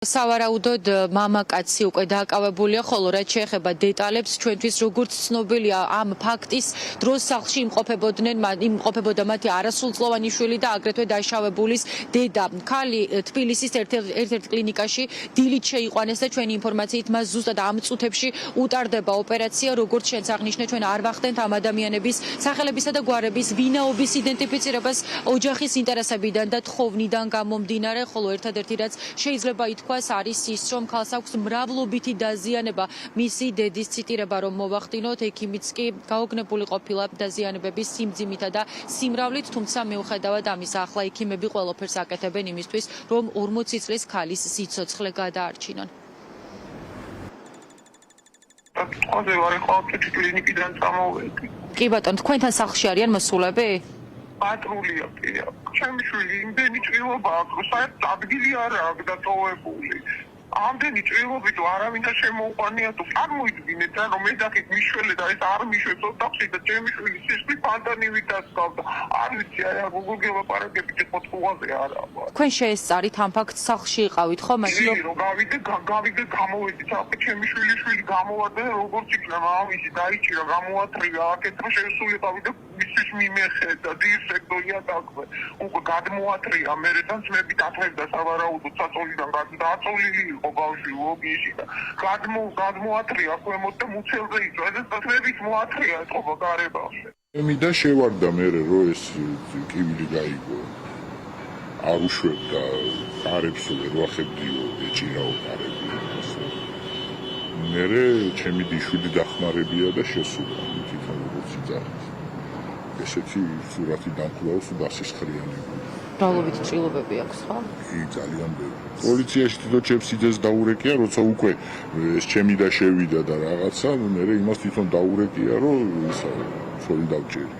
სავარაუდოდ მამაკაცი უკვე დააკავებულია, ხოლო რაც შეეხება დეტალებს, ჩვენთვის როგორც ცნობილია ამ ფაქტის დროს სახლში იმყოფებოდა მათი არასრულწლოვანი შვილი და აგრეთვე დაშავებულის დედა. ქალი თბილისის ერთ-ერთ კლინიკაში დილით შეიყვანეს და ჩვენი ინფორმაციით მას ზუსტად ამ წუთებში უტარდება ოპერაცია. როგორც შენც აღნიშნე, ჩვენ არ ვახდენთ ამ ადამიანების სახელებისა და გვარების ვინაობის იდენტიფიცირებას ოჯახის ინტერესებიდან და თხოვნიდან გამომდინარე, ხოლო ერთადერთი რაც შეიძლება ითქვას არის ის, რომ ქალს აქვს მრავლობითი დაზიანება. მისი დედის ციტირება რომ მოვახდინოთ, ექიმიც კი გაოგნებული ყოფილა დაზიანებების სიმძიმითა და სიმრავლით, თუმცა მიუხედავად ამისა ახლა ექიმები ყველაფერს აკეთებენ იმისთვის, რომ 40 წლის ქალის სიცოცხლე გადაარჩინონ. კლინიკიდან წამოვედი. კი ბატონო, თქვენთან სახლში არიან მოსულები? პატრულია კი. ჩემი შვილი იმდენი ჭრილობა აქვს, საერთოდ ადგილი არ აქვს დატოვებული. ამდენი ჭრილობით არავინ და შემოუყვანია თუ წარმოიდგინეთ რა რომ მედაკით მიშველე და ეს არ მიშვებს ოთახში და ჩემი შვილი სისხლი ფანტანივით დასკავდა. არ ვიცი აი გულგელაპარაკებით იყო თუღაზე არა. თქვენ შეესწარით ამ ფაქტს, სახლში იყავით ხო? მაშინ რომ გავიდე გამოვედი საერთოდ ჩემი შვილი გამოვარდა და როგორც იქნა მამამისი დაიჭირა გამოათრია აკეთრა შესულიყავი და მისთვის მიმეხედა დირექტორია დაგვე უკვე გადმოათრია მერე ძმები დათმევდა სავარაუდოდ საწოლიდან დაწოლილი იყო ბავშვი ლოგიში და გადმოათრია ქვემოთ და მუცელზე იწვა და ძმების მოათრია ეთყობა გარებაში. მე და შევარდა მერე რომ ეს კივილი გაიგო არ უშვებდა კარებს ვერ ვახებდიო ეჭირაო კარები მერე ჩემი დიშვილი დახმარებია და შესულა თვითონ როგორც იძახის ესეთი სურათი დამკლავს დასისხრიანი მრავლობითი ჭრილობები აქვს ხო? კი ძალიან ბევრი პოლიციაში თვითონ ჩემს დაურეკია როცა უკვე ეს ჩემი და შევიდა და რაღაცა მერე იმას თვითონ დაურეკია რომ ისა ცოლი დავჭერი.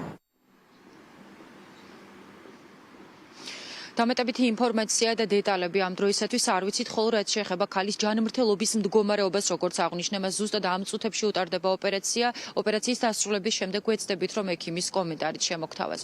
დამეტებითი ინფორმაცია და დეტალები ამ დროისათვის არ ვიცით, ხოლო რაც შეეხება ქალის ჯანმრთელობის მდგომარეობას, როგორც აღნიშნე, მას ზუსტად ამ წუთებში უტარდება ოპერაცია. ოპერაციის დასრულების შემდეგ გვეცდებით, რომ ექიმის კომენტარით შემოგთავაზოთ.